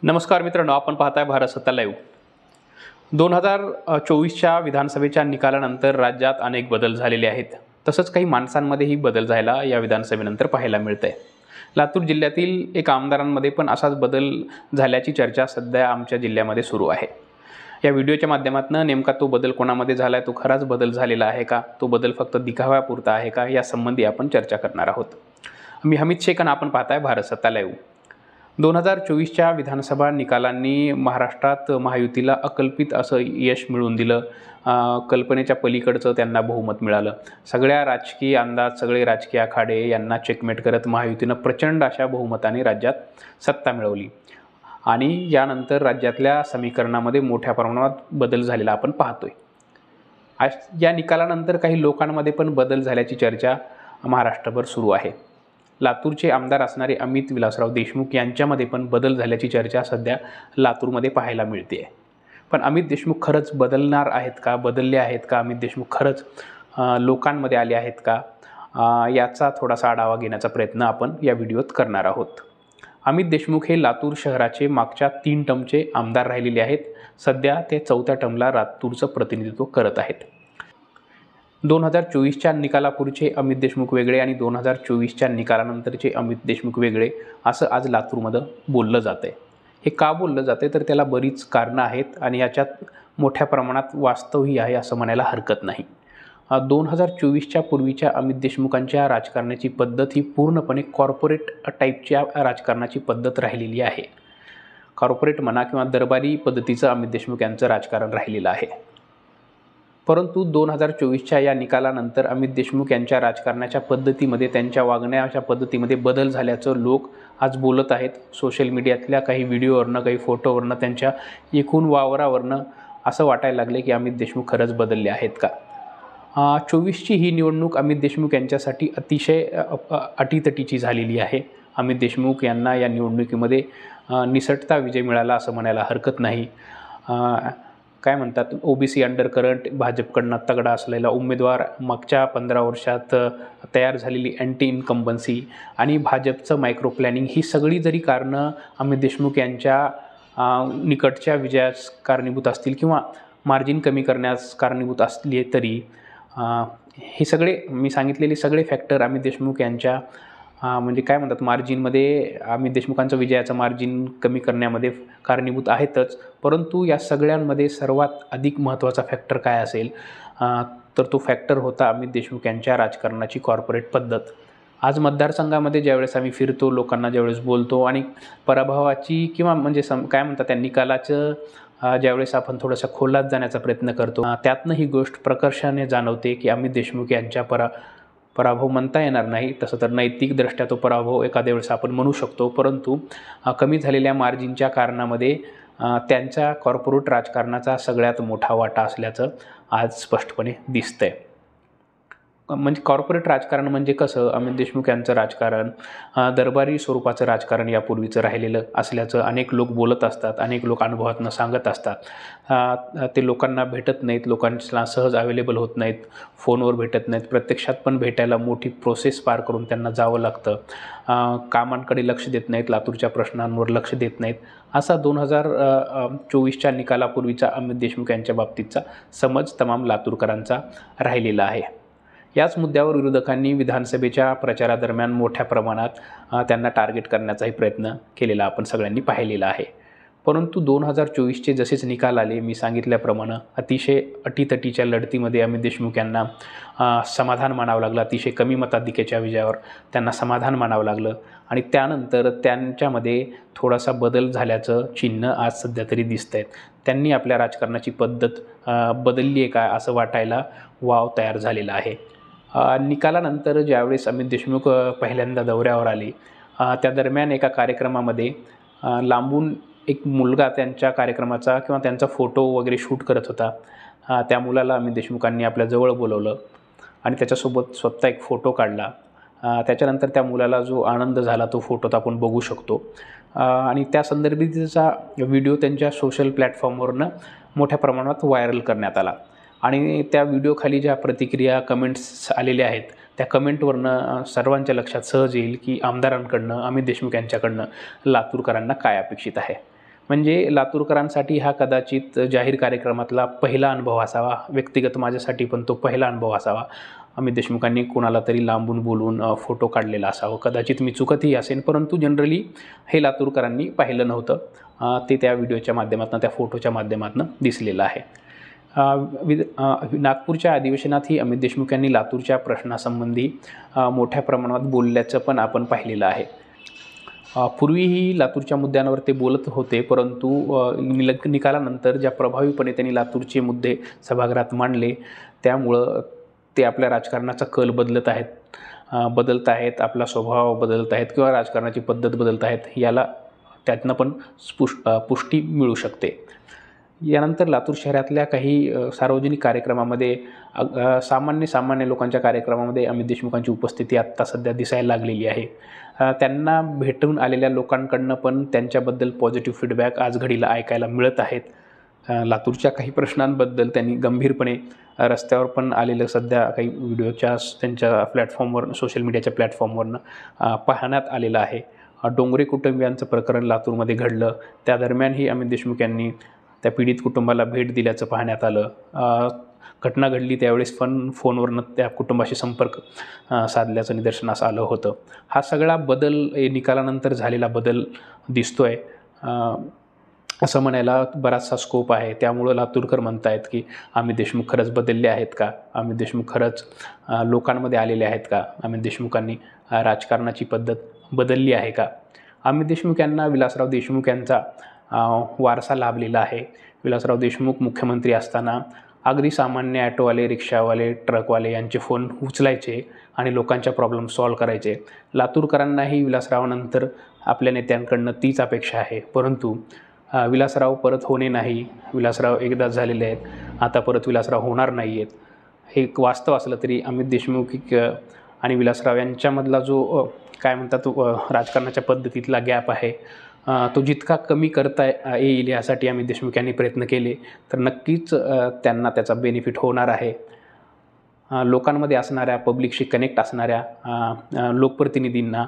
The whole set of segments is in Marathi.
नमस्कार मित्रांनो, आपण पाहताय भारत सत्ता लाईव्ह। 2024च्या विधानसभेच्या निकालानंतर राज्यात अनेक बदल झालेले आहेत। तसंच काही माणसांमध्येही बदल झाला या विधानसभेनंतर पाहायला मिळतंय। लातूर जिल्ह्यातील एक आमदारांमध्ये पण असाच बदल झाल्याची चर्चा सध्या आमच्या जिल्ह्यामध्ये सुरू आहे। या व्हिडिओच्या माध्यमातून नेमका तो बदल कोणामध्ये झालाय, तो खराच बदल झालेला आहे का, तो बदल फक्त दिखाव्यापुरता आहे का, या संबंधी आपण चर्चा करणार आहोत। मी हमीद शेख आणि आपण पाहताय भारत सत्ता लाईव्ह। 2024च्या विधानसभा निकालांनी महाराष्ट्रात महायुतीला अकल्पित असं यश मिळवून दिलं। कल्पनेच्या पलीकडचं त्यांना बहुमत मिळालं। सगळ्या राजकीय अंदाज, सगळे राजकीय आखाडे यांना चेकमेट करत महायुतीनं प्रचंड अशा बहुमताने राज्यात सत्ता मिळवली आणि यानंतर राज्यातल्या समीकरणामध्ये मोठ्या प्रमाणात बदल झालेला आपण पाहतोय। या निकालानंतर काही लोकांमध्ये पण बदल झाल्याची चर्चा महाराष्ट्रभर सुरू आहे। लातूरचे आमदार असणारे अमित विलासराव देशमुख यांच्यामध्ये पण बदल झाल्याची चर्चा सध्या लातूरमध्ये पाहायला मिळते। पण अमित देशमुख खरंच बदलणार आहेत का, बदलले आहेत का, अमित देशमुख खरंच लोकांमध्ये आले आहेत का, याचा थोडासा आढावा घेण्याचा प्रयत्न आपण या व्हिडिओत करणार आहोत। अमित देशमुख हे लातूर शहराचे मागच्या 3 टर्मचे आमदार राहिलेले आहेत। सध्या ते 4थ्या टर्मला लातूरचं प्रतिनिधित्व करत आहेत। 2024च्या निकालापूर्वीचे अमित देशमुख वेगळे आणि 2024च्या निकालानंतरचे अमित देशमुख वेगळे असं आज लातूरमध्ये बोललं जातं आहे। हे का बोललं जातं आहे तर त्याला बरीच कारणं आहेत आणि याच्यात मोठ्या प्रमाणात वास्तवही आहे असं म्हणायला हरकत नाही। 2024च्या पूर्वीच्या अमित देशमुखांच्या राजकारणाची पद्धत ही पूर्णपणे कॉर्पोरेट टाईपच्या राजकारणाची पद्धत राहिलेली आहे। कॉर्पोरेट म्हणा किंवा दरबारी पद्धतीचं अमित देशमुख यांचं राजकारण राहिलेलं आहे। परंतु 2024च्या या निकालानंतर अमित देशमुख यांच्या राजकारणाच्या पद्धतीमध्ये, त्यांच्या वागण्याच्या पद्धतीमध्ये बदल झाल्याचं लोक आज बोलत आहेत। सोशल मीडियातल्या काही व्हिडिओवरनं, काही फोटोवरनं, त्यांच्या एकूण वावरावरनं असं वाटायला लागले की अमित देशमुख खरंच बदलले आहेत का। 24ची ही निवडणूक अमित देशमुख यांच्यासाठी अतिशय अटीतटीची झालेली आहे। अमित देशमुख यांना या निवडणुकीमध्ये निसटता विजय मिळाला असं म्हणायला हरकत नाही। काय म्हणतात, ओबीसी अंडरकरंट, भाजपकडनं तगडा असलेला उमेदवार, मागच्या 15 वर्षात तयार झालेली अँटी इन्कम्बन्सी आणि भाजपचं मायक्रो प्लॅनिंग, ही सगळी जरी कारणं अमित देशमुख यांच्या निकटच्या विजयास कारणीभूत असतील किंवा मार्जिन कमी करण्यास कारणीभूत असली तरी हे सगळे मी सांगितलेले सगळे फॅक्टर अमित देशमुख यांच्या म्हणजे काय म्हणतात मार्जिनमध्ये, अमित देशमुखांचं विजयाचं मार्जिन कमी करण्यामध्ये कारणीभूत आहेतच। परंतु या सगळ्यांमध्ये सर्वात अधिक महत्त्वाचा फॅक्टर काय असेल तर तो फॅक्टर होता अमित देशमुख यांच्या राजकारणाची कॉर्पोरेट पद्धत। आज मतदारसंघामध्ये ज्यावेळेस आम्ही फिरतो, लोकांना ज्यावेळेस बोलतो आणि पराभवाची किंवा म्हणजे काय म्हणतात त्या निकालाचं ज्यावेळेस आपण थोडंसं खोलात जाण्याचा प्रयत्न करतो, त्यातनं ही गोष्ट प्रकर्षाने जाणवते की अमित देशमुख यांच्या पराभव म्हणता येणार नाही, तसं तर नैतिकदृष्ट्या तो पराभव एखाद्या वेळेस आपण म्हणू शकतो। परंतु कमी झालेल्या मार्जिनच्या कारणामध्ये त्यांच्या कॉर्पोरेट राजकारणाचा सगळ्यात मोठा वाटा असल्याचं आज स्पष्टपणे दिसतंय। म्हणजे कॉर्पोरेट राजकारण म्हणजे कसं, अमित देशमुख यांचं राजकारण दरबारी स्वरूपाचं राजकारण यापूर्वीचं राहिलेलं असल्याचं अनेक लोक बोलत असतात, अनेक लोक अनुभवातून सांगत असतात। ते लोकांना भेटत नाहीत, लोकांना सहज अवेलेबल होत नाहीत, फोनवर भेटत नाहीत, प्रत्यक्षात पण भेटायला मोठी प्रोसेस पार करून त्यांना जावं लागतं, कामांकडे लक्ष देत नाहीत, लातूरच्या प्रश्नांवर लक्ष देत नाहीत, असा 2024च्या निकालापूर्वीचा अमित देशमुख यांच्या बाबतीतचा समज तमाम लातूरकरांचा राहिलेला आहे। याच मुद्द्यावर विरोधकांनी विधानसभेच्या प्रचारादरम्यान मोठ्या प्रमाणात त्यांना टार्गेट करण्याचाही प्रयत्न केलेला आपण सगळ्यांनी पाहिलेला आहे। परंतु 2024चे जसेच निकाल आले, मी सांगितल्याप्रमाणे अतिशय अटीतटीच्या लढतीमध्ये अमित देशमुख यांना समाधान मानावं लागलं। अतिशय कमी मताधिक्याच्या विजयावर त्यांना समाधान मानावं लागलं आणि त्यानंतर त्यांच्यामध्ये थोडासा बदल झाल्याचं चिन्ह आज सध्या तरी दिसत आहेत। त्यांनी आपल्या राजकारणाची पद्धत बदलली आहे का असं वाटायला वाव तयार झालेला आहे। निकालानंतर ज्यावेळेस अमित देशमुख पहिल्यांदा दौऱ्यावर आले, त्या दरम्यान एका कार्यक्रमामध्ये लांबून एक मुलगा त्यांच्या कार्यक्रमाचा किंवा त्यांचा फोटो वगैरे शूट करत होता। त्या मुलाला अमित देशमुखांनी आपल्या जवळ बोलवलं आणि त्याच्यासोबत स्वतः एक फोटो काढला। त्याच्यानंतर त्या मुलाला जो आनंद झाला तो फोटोत आपण बघू शकतो आणि त्या संदर्भाचा व्हिडिओ त्यांच्या सोशल प्लॅटफॉर्मवरनं मोठ्या प्रमाणात व्हायरल करण्यात आला आणि त्या व्हिडिओखाली ज्या प्रतिक्रिया, कमेंट्स आलेल्या आहेत त्या कमेंटवरनं सर्वांच्या लक्षात सहज येईल की आमदारांकडनं, अमित देशमुख यांच्याकडनं लातूरकरांना काय अपेक्षित आहे। म्हणजे लातूरकरांसाठी हा कदाचित जाहीर कार्यक्रमातला पहिला अनुभव असावा, व्यक्तिगत माझ्यासाठी पण तो पहिला अनुभव असावा. अमित देशमुखांनी कोणाला तरी लांबून बोलून फोटो काढलेला असावा. कदाचित मी चुकतही असेन, परंतु जनरली हे लातूरकरांनी पाहिलं नव्हतं. ते त्या व्हिडिओच्या माध्यमातून, त्या फोटोच्या माध्यमातून दिसलेलं आहे. नागपूरच्या अधिवेशनातही अमित देशमुख यांनी लातूरच्या प्रश्नासंबंधी मोठ्या प्रमाणात बोलल्याचं पण आपण पाहिलेलं आहे. पूर्वीही लातूरच्या मुद्द्यांवर ते बोलत होते, परंतु निकालानंतर ज्या प्रभावीपणे त्यांनी लातूरचे मुद्दे सभागृहात मांडले, त्यामुळं ते आपल्या राजकारणाचा कल बदलत आहेत, आपला स्वभाव बदलत आहेत किंवा राजकारणाची पद्धत बदलत आहेत, याला त्यातनं पण पुष्टी मिळू शकते. यानंतर लातूर शहरातल्या काही सार्वजनिक कार्यक्रमामध्ये, सामान्य लोकांच्या कार्यक्रमामध्ये अमित देशमुखांची उपस्थिती आत्ता सध्या दिसायला लागलेली आहे. त्यांना भेटून आलेल्या लोकांकडनं पण त्यांच्याबद्दल पॉझिटिव्ह फीडबॅक आज घडीला ऐकायला मिळत आहेत. लातूरच्या काही प्रश्नांबद्दल त्यांनी गंभीरपणे रस्त्यावर पण आलेलं सध्या काही व्हिडिओच्या त्यांच्या प्लॅटफॉर्मवर, सोशल मीडियाच्या प्लॅटफॉर्मवरनं पाहण्यात आलेलं आहे. डोंगरे कुटुंबियांचं प्रकरण लातूरमध्ये घडलं, त्या दरम्यानही अमित देशमुख यांनी त्या पीडित कुटुंबाला भेट दिल्याचं पाहण्यात आलं. घटना घडली त्यावेळेस पण फोनवरनं त्या कुटुंबाशी संपर्क साधल्याचं निदर्शनास आलं होतं. हा सगळा बदल निकालानंतर झालेला बदल दिसतोय असं म्हणायला बराचसा स्कोप आहे. त्यामुळं लातूरकर म्हणत आहेत की अमित देशमुख खरंच बदलले आहेत का? अमित देशमुख खरंच लोकांमध्ये आलेले आहेत का? अमित देशमुखांनी राजकारणाची पद्धत बदलली आहे का? अमित देशमुख यांना विलासराव देशमुख यांचा वारसा लाभलेला आहे. विलासराव देशमुख मुख्यमंत्री असताना अगदी सामान्य ॲटोवाले, रिक्षावाले, ट्रकवाले यांचे फोन उचलायचे आणि लोकांच्या प्रॉब्लेम सॉल्व करायचे. लातूरकरांनाही विलासरावानंतर आपल्या नेत्यांकडनं तीच अपेक्षा आहे, परंतु विलासराव परत होणे नाही. विलासराव एकदाच झालेले आहेत, आता परत विलासराव होणार नाही आहेत. हे वास्तव असलं तरी अमित देशमुख आणि विलासराव यांच्यामधला जो काय म्हणतात राजकारणाच्या पद्धतीतला गॅप आहे, तो जितका कमी करता येईल यासाठी अमित देशमुख यांनी प्रयत्न केले तर नक्कीच त्यांना त्याचा बेनिफिट होणार आहे. लोकांमध्ये असणाऱ्या, पब्लिकशी कनेक्ट असणाऱ्या लोकप्रतिनिधींना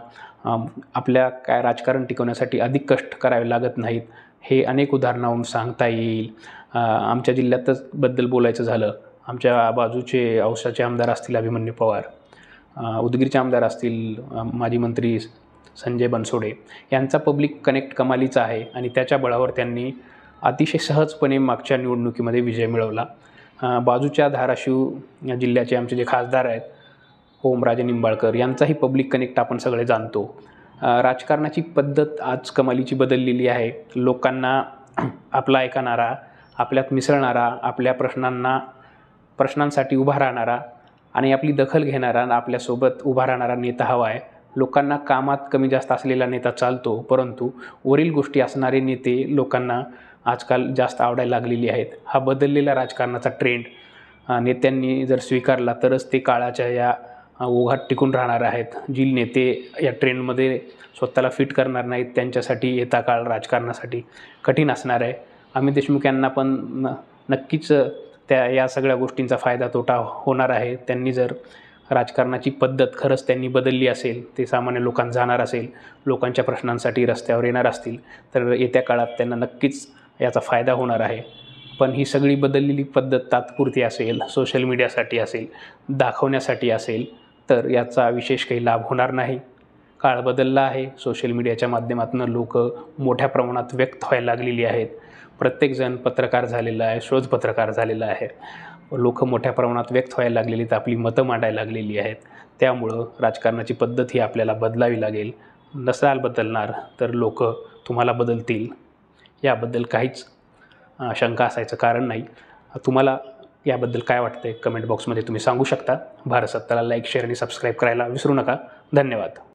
आपल्या काय राजकारण टिकवण्यासाठी अधिक कष्ट करावे लागत नाहीत, हे अनेक उदाहरणावरून सांगता येईल. आमच्या जिल्ह्यातच बद्दल बोलायचं झालं, आमच्या बाजूचे औसाचे आमदार असतील अभिमन्यू पवार, उदगीरचे आमदार असतील माजी मंत्री संजय बनसोडे, यांचा पब्लिक कनेक्ट कमालीचा आहे आणि त्याच्या बळावर त्यांनी अतिशय सहजपणे मागच्या निवडणुकीमध्ये विजय मिळवला. बाजूच्या धाराशिव जिल्ह्याचे आमचे जे खासदार आहेत ओमराजे निंबाळकर, यांचाही पब्लिक कनेक्ट आपण सगळे जाणतो. राजकारणाची पद्धत आज कमालीची बदललेली आहे. लोकांना आपला ऐकणारा, आपल्यात मिसळणारा, आपल्या प्रश्नांसाठी उभा राहणारा आणि आपली दखल घेणारा, आपल्यासोबत उभा राहणारा नेता हवा आहे. लोकांना कामात कमी जास्त असलेला नेता चालतो, परंतु वरील गोष्टी असणारे नेते लोकांना आजकाल जास्त आवडायला लागलेली आहेत. हा बदललेला राजकारणाचा ट्रेंड नेत्यांनी जर स्वीकारला तरच ते काळाच्या या ओघात टिकून राहणार आहेत. जी नेते या ट्रेंडमध्ये स्वतःला फिट करणार नाहीत, त्यांच्यासाठी येता काळ राजकारणासाठी कठीण असणार आहे. अमित देशमुख यांना पण नक्कीच या सगळ्या गोष्टींचा फायदा तोटा होणार आहे. त्यांनी जर राजकारणाची पद्धत खरंच त्यांनी बदलली असेल, ते सामान्य लोकांना जाणार असेल, लोकांच्या प्रश्नांसाठी रस्त्यावर येणार असतील, तर येत्या काळात त्यांना नक्कीच याचा फायदा होणार आहे. पण ही सगळी बदललेली पद्धत तात्पुरती असेल, सोशल मीडियासाठी असेल, दाखवण्यासाठी असेल, तर याचा विशेष काही लाभ होणार नाही. काळ बदलला आहे. सोशल मीडियाच्या माध्यमातून लोक मोठ्या प्रमाणात व्यक्त व्हायला लागलेली आहेत. प्रत्येकजण पत्रकार झालेला आहे, शोध पत्रकार झालेला आहे. लोक मोठ्या प्रमाणात व्यक्त व्हायला लागलेली, तर आपली मतं मांडायला लागलेली आहेत. त्यामुळं राजकारणाची पद्धत ही आपल्याला बदलावी लागेल. नसाल बदलणार तर लोक तुम्हाला बदलतील, याबद्दल काहीच शंका असायचं कारण नाही. तुम्हाला याबद्दल काय वाटतंय कमेंट बॉक्समध्ये तुम्ही सांगू शकता. भारत सत्ताला लाईक, शेअर आणि सबस्क्राईब करायला विसरू नका. धन्यवाद.